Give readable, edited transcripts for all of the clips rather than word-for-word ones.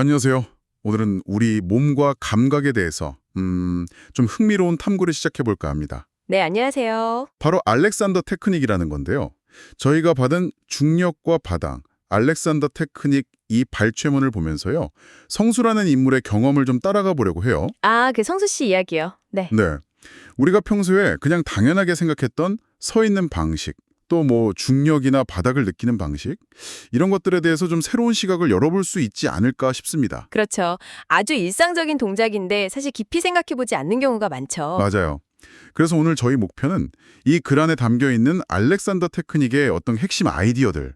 안녕하세요. 오늘은 우리 몸과 감각에 대해서 좀 흥미로운 탐구를 시작해볼까 합니다. 네, 안녕하세요. 바로 알렉산더 테크닉이라는 건데요. 저희가 받은 중력과 바닥, 알렉산더 테크닉 이 발췌문을 보면서요. 성수라는 인물의 경험을 좀 따라가 보려고 해요. 아, 그 성수 씨 이야기요. 네. 네. 우리가 평소에 그냥 당연하게 생각했던 서 있는 방식, 또 뭐 중력이나 바닥을 느끼는 방식, 이런 것들에 대해서 좀 새로운 시각을 열어볼 수 있지 않을까 싶습니다. 그렇죠. 아주 일상적인 동작인데 사실 깊이 생각해보지 않는 경우가 많죠. 맞아요. 그래서 오늘 저희 목표는 이 글 안에 담겨 있는 알렉산더 테크닉의 어떤 핵심 아이디어들,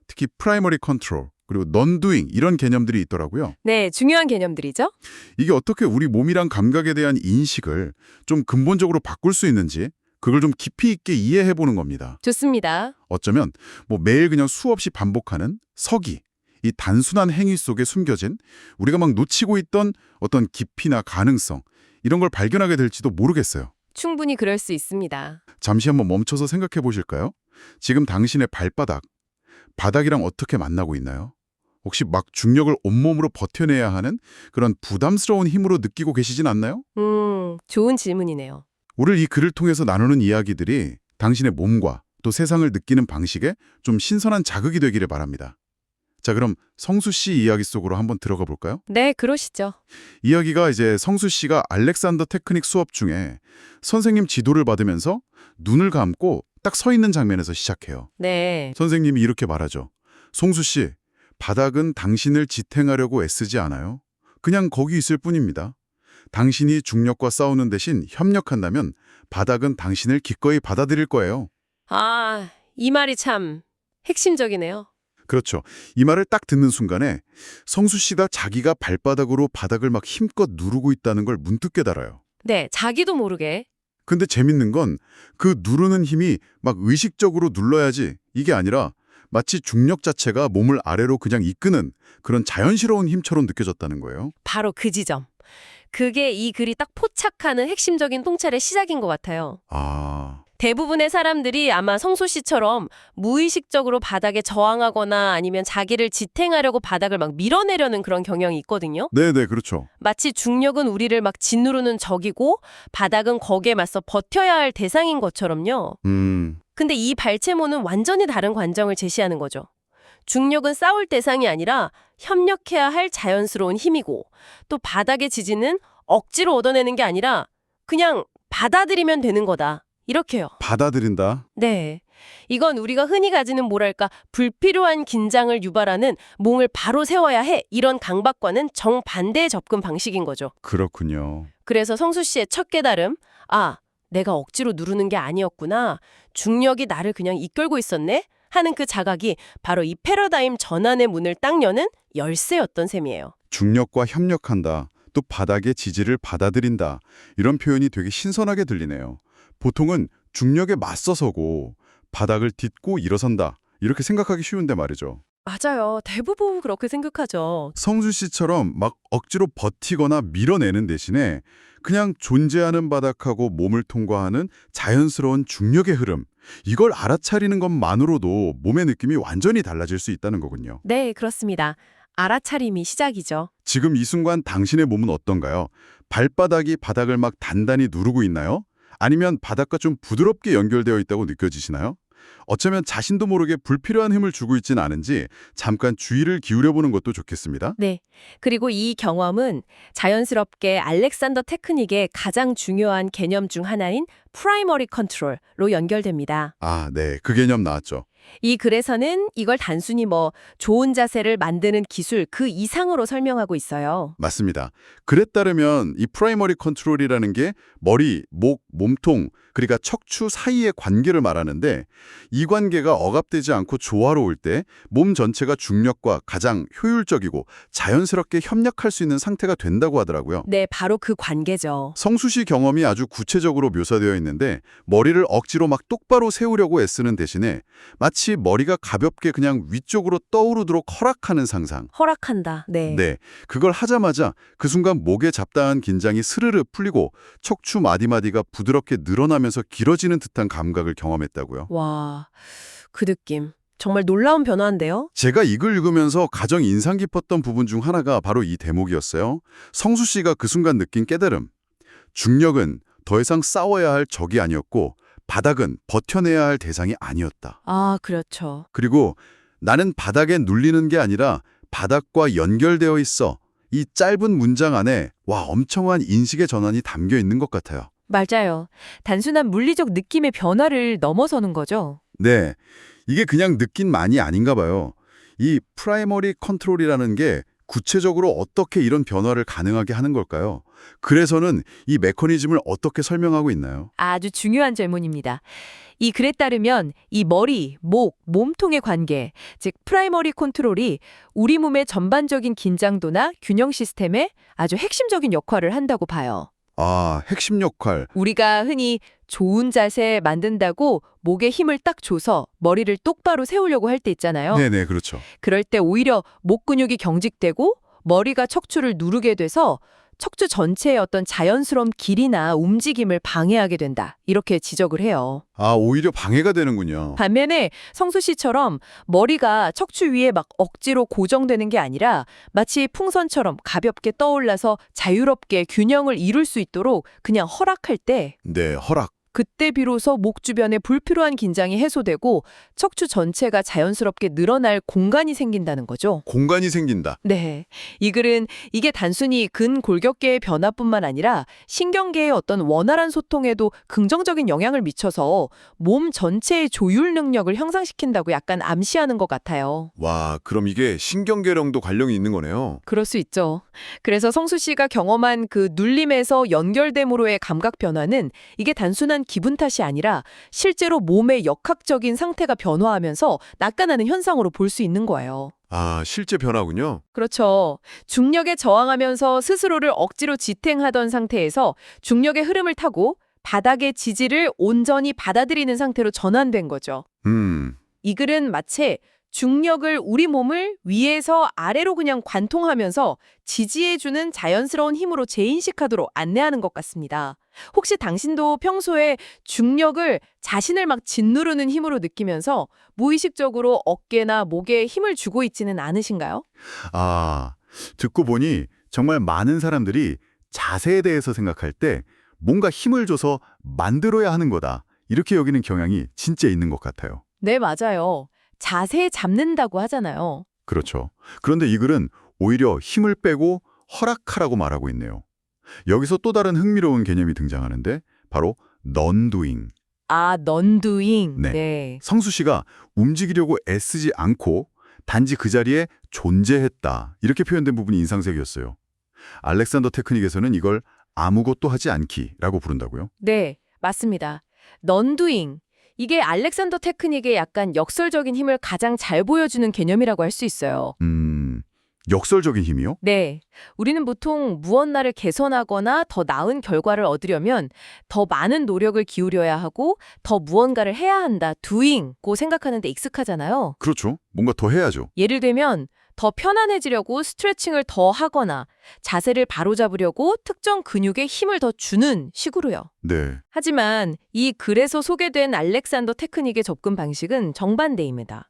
특히 프라이머리 컨트롤, 그리고 넌두잉 이런 개념들이 있더라고요. 네, 중요한 개념들이죠. 이게 어떻게 우리 몸이랑 감각에 대한 인식을 좀 근본적으로 바꿀 수 있는지 그걸 좀 깊이 있게 이해해 보는 겁니다. 좋습니다. 어쩌면 뭐 매일 그냥 수없이 반복하는 서기, 이 단순한 행위 속에 숨겨진 우리가 막 놓치고 있던 어떤 깊이나 가능성 이런 걸 발견하게 될지도 모르겠어요. 충분히 그럴 수 있습니다. 잠시 한번 멈춰서 생각해 보실까요? 지금 당신의 발바닥, 바닥이랑 어떻게 만나고 있나요? 혹시 막 중력을 온몸으로 버텨내야 하는 그런 부담스러운 힘으로 느끼고 계시진 않나요? 좋은 질문이네요. 오늘 이 글을 통해서 나누는 이야기들이 당신의 몸과 또 세상을 느끼는 방식에 좀 신선한 자극이 되기를 바랍니다. 자, 그럼 성수 씨 이야기 속으로 한번 들어가 볼까요? 네, 그러시죠. 이야기가 이제 성수 씨가 알렉산더 테크닉 수업 중에 선생님 지도를 받으면서 눈을 감고 딱 서 있는 장면에서 시작해요. 네. 선생님이 이렇게 말하죠. 송수 씨, 바닥은 당신을 지탱하려고 애쓰지 않아요. 그냥 거기 있을 뿐입니다. 당신이 중력과 싸우는 대신 협력한다면 바닥은 당신을 기꺼이 받아들일 거예요. 아, 이 말이 참 핵심적이네요. 그렇죠. 이 말을 딱 듣는 순간에 성수 씨가 자기가 발바닥으로 바닥을 막 힘껏 누르고 있다는 걸 문득 깨달아요. 네, 자기도 모르게. 근데 재밌는 건 그 누르는 힘이 막 의식적으로 눌러야지 이게 아니라 마치 중력 자체가 몸을 아래로 그냥 이끄는 그런 자연스러운 힘처럼 느껴졌다는 거예요. 바로 그 지점. 그게 이 글이 딱 포착하는 핵심적인 통찰의 시작인 것 같아요. 아, 대부분의 사람들이 아마 성소 씨처럼 무의식적으로 바닥에 저항하거나 아니면 자기를 지탱하려고 바닥을 막 밀어내려는 그런 경향이 있거든요. 네네, 그렇죠. 마치 중력은 우리를 막 짓누르는 적이고 바닥은 거기에 맞서 버텨야 할 대상인 것처럼요. 근데 이 발췌문은 완전히 다른 관점을 제시하는 거죠. 중력은 싸울 대상이 아니라 협력해야 할 자연스러운 힘이고 또 바닥의 지지는 억지로 얻어내는 게 아니라 그냥 받아들이면 되는 거다. 이렇게요. 받아들인다. 네. 이건 우리가 흔히 가지는 뭐랄까 불필요한 긴장을 유발하는 몸을 바로 세워야 해 이런 강박과는 정반대의 접근 방식인 거죠. 그렇군요. 그래서 성수 씨의 첫 깨달음, 아, 내가 억지로 누르는 게 아니었구나. 중력이 나를 그냥 이끌고 있었네? 하는 그 자각이 바로 이 패러다임 전환의 문을 딱 여는 열쇠였던 셈이에요. 중력과 협력한다. 또 바닥의 지지를 받아들인다. 이런 표현이 되게 신선하게 들리네요. 보통은 중력에 맞서서고 바닥을 딛고 일어선다. 이렇게 생각하기 쉬운데 말이죠. 맞아요. 대부분 그렇게 생각하죠. 성수 씨처럼 막 억지로 버티거나 밀어내는 대신에 그냥 존재하는 바닥하고 몸을 통과하는 자연스러운 중력의 흐름, 이걸 알아차리는 것만으로도 몸의 느낌이 완전히 달라질 수 있다는 거군요. 네, 그렇습니다. 알아차림이 시작이죠. 지금 이 순간 당신의 몸은 어떤가요? 발바닥이 바닥을 막 단단히 누르고 있나요? 아니면 바닥과 좀 부드럽게 연결되어 있다고 느껴지시나요? 어쩌면 자신도 모르게 불필요한 힘을 주고 있지는 않은지 잠깐 주의를 기울여보는 것도 좋겠습니다. 네. 그리고 이 경험은 자연스럽게 알렉산더 테크닉의 가장 중요한 개념 중 하나인 프라이머리 컨트롤로 연결됩니다. 아, 네. 그 개념 나왔죠. 이 글에서는 이걸 단순히 좋은 자세를 만드는 기술 그 이상으로 설명하고 있어요. 맞습니다. 글에 따르면 이 프라이머리 컨트롤이라는 게 머리, 목, 몸통, 그러니까 척추 사이의 관계를 말하는데 이 관계가 억압되지 않고 조화로울 때 몸 전체가 중력과 가장 효율적이고 자연스럽게 협력할 수 있는 상태가 된다고 하더라고요. 네, 바로 그 관계죠. 성수 씨 경험이 아주 구체적으로 묘사되어 있는데 머리를 억지로 막 똑바로 세우려고 애쓰는 대신에 마치 머리가 가볍게 그냥 위쪽으로 떠오르도록 허락하는 상상. 허락한다. 네. 네, 그걸 하자마자 그 순간 목에 잡다한 긴장이 스르르 풀리고 척추 마디마디가 부드럽게 늘어나면서 길어지는 듯한 감각을 경험했다고요. 와, 그 느낌. 정말 놀라운 변화인데요. 제가 이 글 읽으면서 가장 인상 깊었던 부분 중 하나가 바로 이 대목이었어요. 성수 씨가 그 순간 느낀 깨달음. 중력은 더 이상 싸워야 할 적이 아니었고 바닥은 버텨내야 할 대상이 아니었다. 아, 그렇죠. 그리고 나는 바닥에 눌리는 게 아니라 바닥과 연결되어 있어. 이 짧은 문장 안에 엄청난 인식의 전환이 담겨 있는 것 같아요. 맞아요. 단순한 물리적 느낌의 변화를 넘어서는 거죠. 네, 이게 그냥 느낀 많이 아닌가 봐요. 이 프라이머리 컨트롤이라는 게 구체적으로 어떻게 이런 변화를 가능하게 하는 걸까요? 그래서는 이 메커니즘을 어떻게 설명하고 있나요? 아주 중요한 질문입니다. 이 글에 따르면 이 머리, 목, 몸통의 관계, 즉 프라이머리 컨트롤이 우리 몸의 전반적인 긴장도나 균형 시스템에 아주 핵심적인 역할을 한다고 봐요. 아, 핵심 역할. 우리가 흔히 좋은 자세 만든다고 목에 힘을 딱 줘서 머리를 똑바로 세우려고 할 때 있잖아요. 네네, 그렇죠. 그럴 때 오히려 목 근육이 경직되고 머리가 척추를 누르게 돼서 척추 전체의 어떤 자연스러운 길이나 움직임을 방해하게 된다. 이렇게 지적을 해요. 아, 오히려 방해가 되는군요. 반면에 성수 씨처럼 머리가 척추 위에 막 억지로 고정되는 게 아니라 마치 풍선처럼 가볍게 떠올라서 자유롭게 균형을 이룰 수 있도록 그냥 허락할 때 네, 허락. 그때 비로소 목 주변의 불필요한 긴장이 해소되고 척추 전체가 자연스럽게 늘어날 공간이 생긴다는 거죠. 공간이 생긴다. 네. 이 글은 이게 단순히 근골격계의 변화뿐만 아니라 신경계의 어떤 원활한 소통에도 긍정적인 영향을 미쳐서 몸 전체의 조율 능력을 향상시킨다고 약간 암시하는 것 같아요. 와, 그럼 이게 신경계랑도 관련이 있는 거네요. 그럴 수 있죠. 그래서 성수 씨가 경험한 그 눌림에서 연결됨으로의 감각 변화는 이게 단순한 기분 탓이 아니라 실제로 몸의 역학적인 상태가 변화하면서 나타나는 현상으로 볼 수 있는 거예요. 아, 실제 변화군요. 그렇죠. 중력에 저항하면서 스스로를 억지로 지탱하던 상태에서 중력의 흐름을 타고 바닥의 지지를 온전히 받아들이는 상태로 전환된 거죠. 이 글은 마치 중력을 우리 몸을 위에서 아래로 그냥 관통하면서 지지해주는 자연스러운 힘으로 재인식하도록 안내하는 것 같습니다. 혹시 당신도 평소에 중력을 자신을 막 짓누르는 힘으로 느끼면서 무의식적으로 어깨나 목에 힘을 주고 있지는 않으신가요? 아, 듣고 보니 정말 많은 사람들이 자세에 대해서 생각할 때 뭔가 힘을 줘서 만들어야 하는 거다. 이렇게 여기는 경향이 진짜 있는 것 같아요. 네, 맞아요. 자세 잡는다고 하잖아요. 그렇죠. 그런데 이 글은 오히려 힘을 빼고 허락하라고 말하고 있네요. 여기서 또 다른 흥미로운 개념이 등장하는데 바로 non-doing. 아, non-doing. 네. 네. 성수 씨가 움직이려고 애쓰지 않고 단지 그 자리에 존재했다. 이렇게 표현된 부분이 인상적이었어요. 알렉산더 테크닉에서는 이걸 아무것도 하지 않기라고 부른다고요? 네, 맞습니다. non-doing. 이게 알렉산더 테크닉의 약간 역설적인 힘을 가장 잘 보여주는 개념이라고 할 수 있어요. 역설적인 힘이요? 네. 우리는 보통 무언가를 개선하거나 더 나은 결과를 얻으려면 더 많은 노력을 기울여야 하고 더 무언가를 해야 한다, doing고 생각하는데 익숙하잖아요. 그렇죠. 뭔가 더 해야죠. 예를 들면 더 편안해지려고 스트레칭을 더 하거나 자세를 바로잡으려고 특정 근육에 힘을 더 주는 식으로요. 네. 하지만 이 글에서 소개된 알렉산더 테크닉의 접근 방식은 정반대입니다.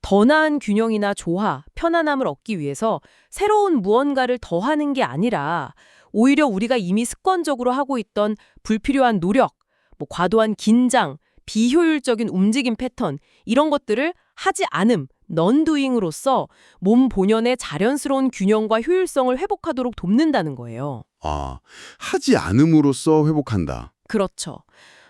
더 나은 균형이나 조화, 편안함을 얻기 위해서 새로운 무언가를 더하는 게 아니라 오히려 우리가 이미 습관적으로 하고 있던 불필요한 노력, 과도한 긴장, 비효율적인 움직임 패턴 이런 것들을 하지 않음, non-doing으로써 몸 본연의 자연스러운 균형과 효율성을 회복하도록 돕는다는 거예요. 아, 하지 않음으로써 회복한다. 그렇죠.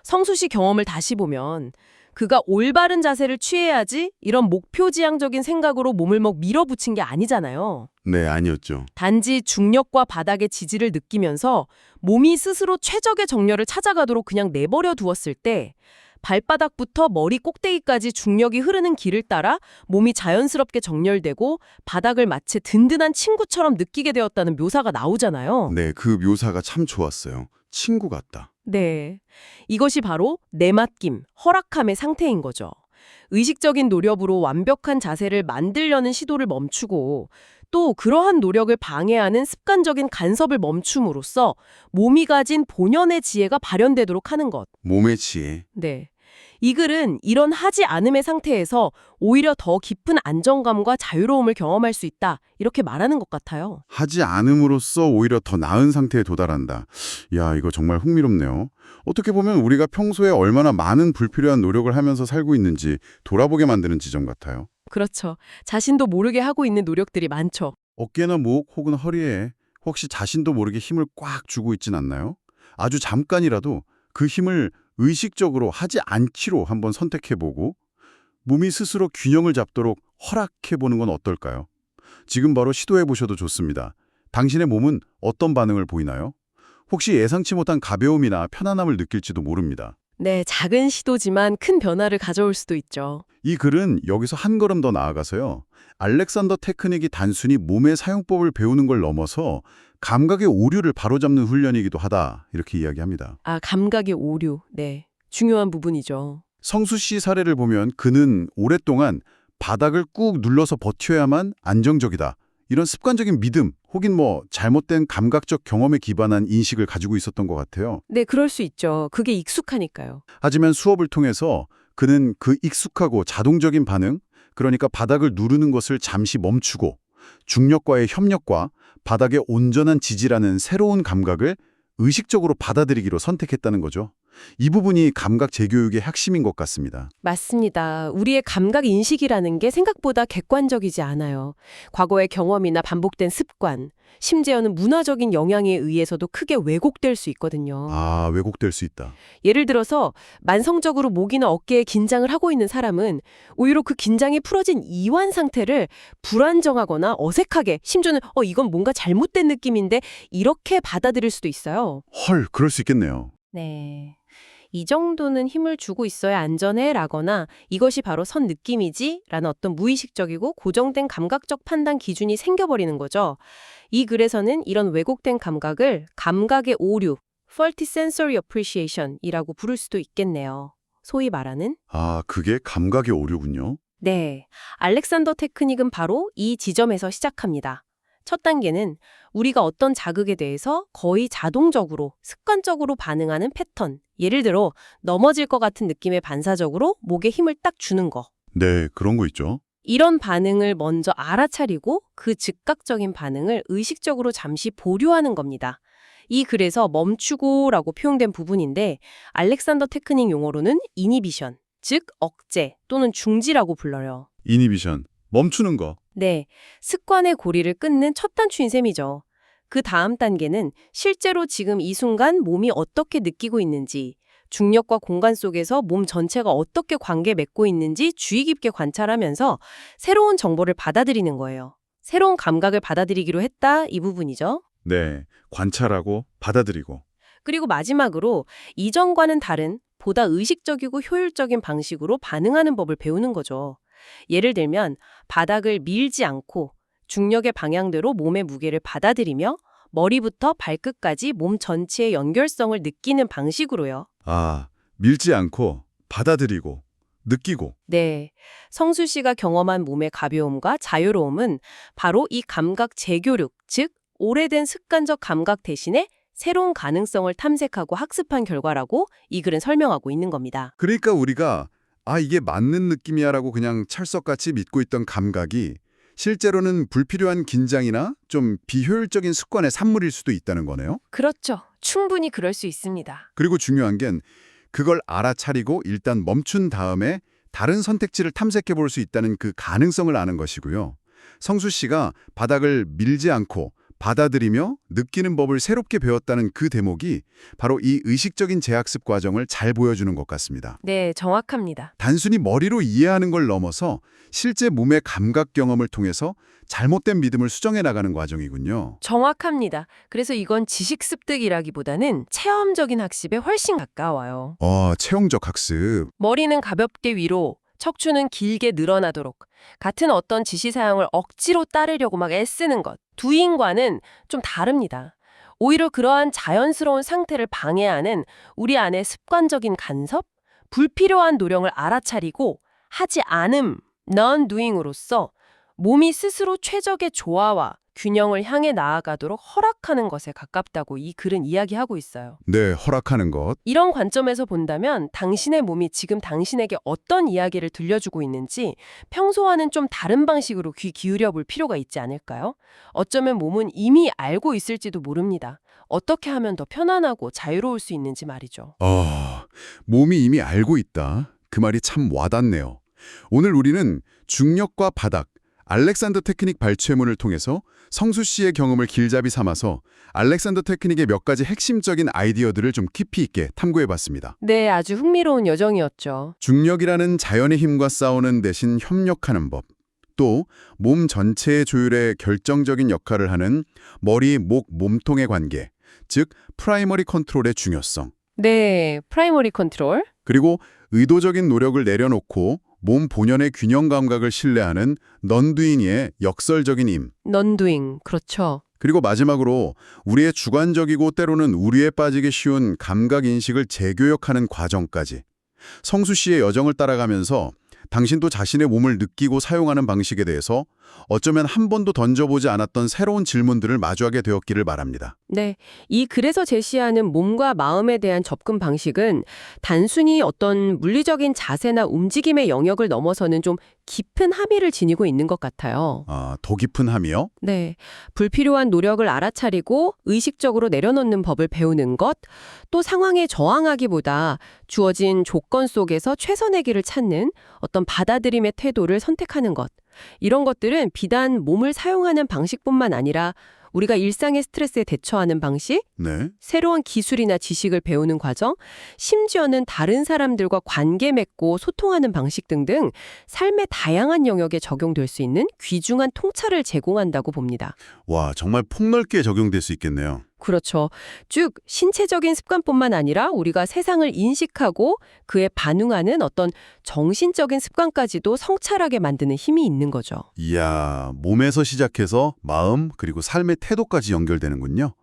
성수 씨 경험을 다시 보면 그가 올바른 자세를 취해야지 이런 목표지향적인 생각으로 몸을 막 밀어붙인 게 아니잖아요. 네, 아니었죠. 단지 중력과 바닥의 지지를 느끼면서 몸이 스스로 최적의 정렬을 찾아가도록 그냥 내버려 두었을 때 발바닥부터 머리 꼭대기까지 중력이 흐르는 길을 따라 몸이 자연스럽게 정렬되고 바닥을 마치 든든한 친구처럼 느끼게 되었다는 묘사가 나오잖아요. 네, 그 묘사가 참 좋았어요. 친구 같다. 네. 이것이 바로 내맡김, 허락함의 상태인 거죠. 의식적인 노력으로 완벽한 자세를 만들려는 시도를 멈추고 또 그러한 노력을 방해하는 습관적인 간섭을 멈춤으로써 몸이 가진 본연의 지혜가 발현되도록 하는 것. 몸의 지혜. 네. 이 글은 이런 하지 않음의 상태에서 오히려 더 깊은 안정감과 자유로움을 경험할 수 있다. 이렇게 말하는 것 같아요. 하지 않음으로써 오히려 더 나은 상태에 도달한다. 야, 이거 정말 흥미롭네요. 어떻게 보면 우리가 평소에 얼마나 많은 불필요한 노력을 하면서 살고 있는지 돌아보게 만드는 지점 같아요. 그렇죠. 자신도 모르게 하고 있는 노력들이 많죠. 어깨나 목 혹은 허리에 혹시 자신도 모르게 힘을 꽉 주고 있진 않나요? 아주 잠깐이라도 그 힘을 의식적으로 하지 않기로 한번 선택해보고 몸이 스스로 균형을 잡도록 허락해보는 건 어떨까요? 지금 바로 시도해보셔도 좋습니다. 당신의 몸은 어떤 반응을 보이나요? 혹시 예상치 못한 가벼움이나 편안함을 느낄지도 모릅니다. 네, 작은 시도지만 큰 변화를 가져올 수도 있죠. 이 글은 여기서 한 걸음 더 나아가서요. 알렉산더 테크닉이 단순히 몸의 사용법을 배우는 걸 넘어서 감각의 오류를 바로잡는 훈련이기도 하다. 이렇게 이야기합니다. 아, 감각의 오류. 네, 중요한 부분이죠. 성수 씨 사례를 보면 그는 오랫동안 바닥을 꾹 눌러서 버텨야만 안정적이다. 이런 습관적인 믿음 혹은 잘못된 감각적 경험에 기반한 인식을 가지고 있었던 것 같아요. 네, 그럴 수 있죠. 그게 익숙하니까요. 하지만 수업을 통해서 그는 그 익숙하고 자동적인 반응, 그러니까 바닥을 누르는 것을 잠시 멈추고 중력과의 협력과 바닥의 온전한 지지라는 새로운 감각을 의식적으로 받아들이기로 선택했다는 거죠. 이 부분이 감각 재교육의 핵심인 것 같습니다. 맞습니다. 우리의 감각 인식이라는 게 생각보다 객관적이지 않아요. 과거의 경험이나 반복된 습관, 심지어는 문화적인 영향에 의해서도 크게 왜곡될 수 있거든요. 아, 왜곡될 수 있다. 예를 들어서 만성적으로 목이나 어깨에 긴장을 하고 있는 사람은 오히려 그 긴장이 풀어진 이완 상태를 불안정하거나 어색하게, 심지어는 이건 뭔가 잘못된 느낌인데 이렇게 받아들일 수도 있어요. 헐, 그럴 수 있겠네요. 네. 이 정도는 힘을 주고 있어야 안전해 라거나 이것이 바로 선 느낌이지 라는 어떤 무의식적이고 고정된 감각적 판단 기준이 생겨버리는 거죠. 이 글에서는 이런 왜곡된 감각을 감각의 오류, faulty sensory appreciation 이라고 부를 수도 있겠네요. 소위 말하는 아, 그게 감각의 오류군요. 네, 알렉산더 테크닉은 바로 이 지점에서 시작합니다. 첫 단계는 우리가 어떤 자극에 대해서 거의 자동적으로, 습관적으로 반응하는 패턴. 예를 들어 넘어질 것 같은 느낌에 반사적으로 목에 힘을 딱 주는 거. 네, 그런 거 있죠. 이런 반응을 먼저 알아차리고 그 즉각적인 반응을 의식적으로 잠시 보류하는 겁니다. 이 글에서 멈추고라고 표현된 부분인데 알렉산더 테크닉 용어로는 이니비션, 즉 억제 또는 중지라고 불러요. 이니비션, 멈추는 거. 네, 습관의 고리를 끊는 첫 단추인 셈이죠. 그 다음 단계는 실제로 지금 이 순간 몸이 어떻게 느끼고 있는지, 중력과 공간 속에서 몸 전체가 어떻게 관계 맺고 있는지 주의 깊게 관찰하면서 새로운 정보를 받아들이는 거예요. 새로운 감각을 받아들이기로 했다, 이 부분이죠. 네, 관찰하고 받아들이고. 그리고 마지막으로 이전과는 다른 보다 의식적이고 효율적인 방식으로 반응하는 법을 배우는 거죠. 예를 들면 바닥을 밀지 않고 중력의 방향대로 몸의 무게를 받아들이며 머리부터 발끝까지 몸 전체의 연결성을 느끼는 방식으로요. 아, 밀지 않고 받아들이고 느끼고. 네, 성수 씨가 경험한 몸의 가벼움과 자유로움은 바로 이 감각 재교육, 즉 오래된 습관적 감각 대신에 새로운 가능성을 탐색하고 학습한 결과라고 이 글은 설명하고 있는 겁니다. 그러니까 우리가 이게 맞는 느낌이야라고 그냥 찰석같이 믿고 있던 감각이 실제로는 불필요한 긴장이나 좀 비효율적인 습관의 산물일 수도 있다는 거네요. 그렇죠. 충분히 그럴 수 있습니다. 그리고 중요한 게 그걸 알아차리고 일단 멈춘 다음에 다른 선택지를 탐색해 볼 수 있다는 그 가능성을 아는 것이고요. 성수 씨가 바닥을 밀지 않고 받아들이며 느끼는 법을 새롭게 배웠다는 그 대목이 바로 이 의식적인 재학습 과정을 잘 보여주는 것 같습니다. 네, 정확합니다. 단순히 머리로 이해하는 걸 넘어서 실제 몸의 감각 경험을 통해서 잘못된 믿음을 수정해 나가는 과정이군요. 정확합니다. 그래서 이건 지식 습득이라기보다는 체험적인 학습에 훨씬 가까워요. 체험적 학습. 머리는 가볍게 위로, 척추는 길게 늘어나도록 같은 어떤 지시 사항을 억지로 따르려고 막 애쓰는 것. 두인과는 좀 다릅니다. 오히려 그러한 자연스러운 상태를 방해하는 우리 안의 습관적인 간섭, 불필요한 노력을 알아차리고 하지 않음, non-doing으로써 몸이 스스로 최적의 조화와 균형을 향해 나아가도록 허락하는 것에 가깝다고 이 글은 이야기하고 있어요. 네, 허락하는 것. 이런 관점에서 본다면 당신의 몸이 지금 당신에게 어떤 이야기를 들려주고 있는지 평소와는 좀 다른 방식으로 귀 기울여 볼 필요가 있지 않을까요? 어쩌면 몸은 이미 알고 있을지도 모릅니다. 어떻게 하면 더 편안하고 자유로울 수 있는지 말이죠. 몸이 이미 알고 있다. 그 말이 참 와닿네요. 오늘 우리는 중력과 바닥, 알렉산더 테크닉 발췌문을 통해서 성수 씨의 경험을 길잡이 삼아서 알렉산더 테크닉의 몇 가지 핵심적인 아이디어들을 좀 깊이 있게 탐구해봤습니다. 네, 아주 흥미로운 여정이었죠. 중력이라는 자연의 힘과 싸우는 대신 협력하는 법, 또 몸 전체의 조율에 결정적인 역할을 하는 머리, 목, 몸통의 관계, 즉 프라이머리 컨트롤의 중요성, 네, 프라이머리 컨트롤. 그리고 의도적인 노력을 내려놓고 몸 본연의 균형 감각을 신뢰하는 넌두잉의 역설적인 힘, 넌두잉, 그렇죠. 그리고 마지막으로 우리의 주관적이고 때로는 우리에 빠지기 쉬운 감각 인식을 재교역하는 과정까지 성수 씨의 여정을 따라가면서 당신도 자신의 몸을 느끼고 사용하는 방식에 대해서 어쩌면 한 번도 던져보지 않았던 새로운 질문들을 마주하게 되었기를 바랍니다. 네, 이 글에서 제시하는 몸과 마음에 대한 접근 방식은 단순히 어떤 물리적인 자세나 움직임의 영역을 넘어서는 좀 깊은 함의를 지니고 있는 것 같아요. 더 깊은 함이요? 네, 불필요한 노력을 알아차리고 의식적으로 내려놓는 법을 배우는 것, 또 상황에 저항하기보다 주어진 조건 속에서 최선의 길을 찾는 어떤 받아들임의 태도를 선택하는 것, 이런 것들은 비단 몸을 사용하는 방식뿐만 아니라 우리가 일상의 스트레스에 대처하는 방식, 네. 새로운 기술이나 지식을 배우는 과정, 심지어는 다른 사람들과 관계 맺고 소통하는 방식 등등 삶의 다양한 영역에 적용될 수 있는 귀중한 통찰을 제공한다고 봅니다. 와, 정말 폭넓게 적용될 수 있겠네요. 그렇죠. 즉 신체적인 습관뿐만 아니라 우리가 세상을 인식하고 그에 반응하는 어떤 정신적인 습관까지도 성찰하게 만드는 힘이 있는 거죠. 이야, 몸에서 시작해서 마음 그리고 삶의 태도까지 연결되는군요.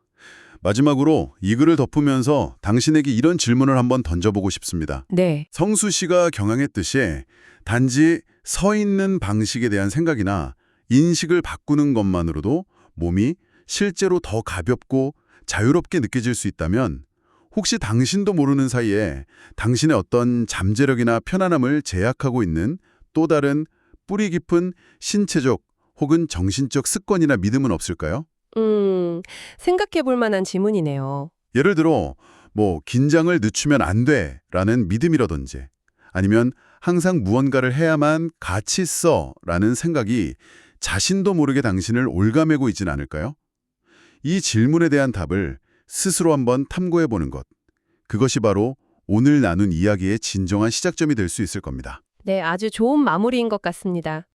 마지막으로 이 글을 덮으면서 당신에게 이런 질문을 한번 던져보고 싶습니다. 네. 성수 씨가 경향했듯이 단지 서 있는 방식에 대한 생각이나 인식을 바꾸는 것만으로도 몸이 실제로 더 가볍고 자유롭게 느껴질 수 있다면 혹시 당신도 모르는 사이에 당신의 어떤 잠재력이나 편안함을 제약하고 있는 또 다른 뿌리 깊은 신체적 혹은 정신적 습관이나 믿음은 없을까요? 생각해 볼 만한 질문이네요. 예를 들어 긴장을 늦추면 안 돼라는 믿음이라든지 아니면 항상 무언가를 해야만 가치 있어라는 생각이 자신도 모르게 당신을 올가매고 있진 않을까요? 이 질문에 대한 답을 스스로 한번 탐구해보는 것. 그것이 바로 오늘 나눈 이야기의 진정한 시작점이 될 수 있을 겁니다. 네, 아주 좋은 마무리인 것 같습니다.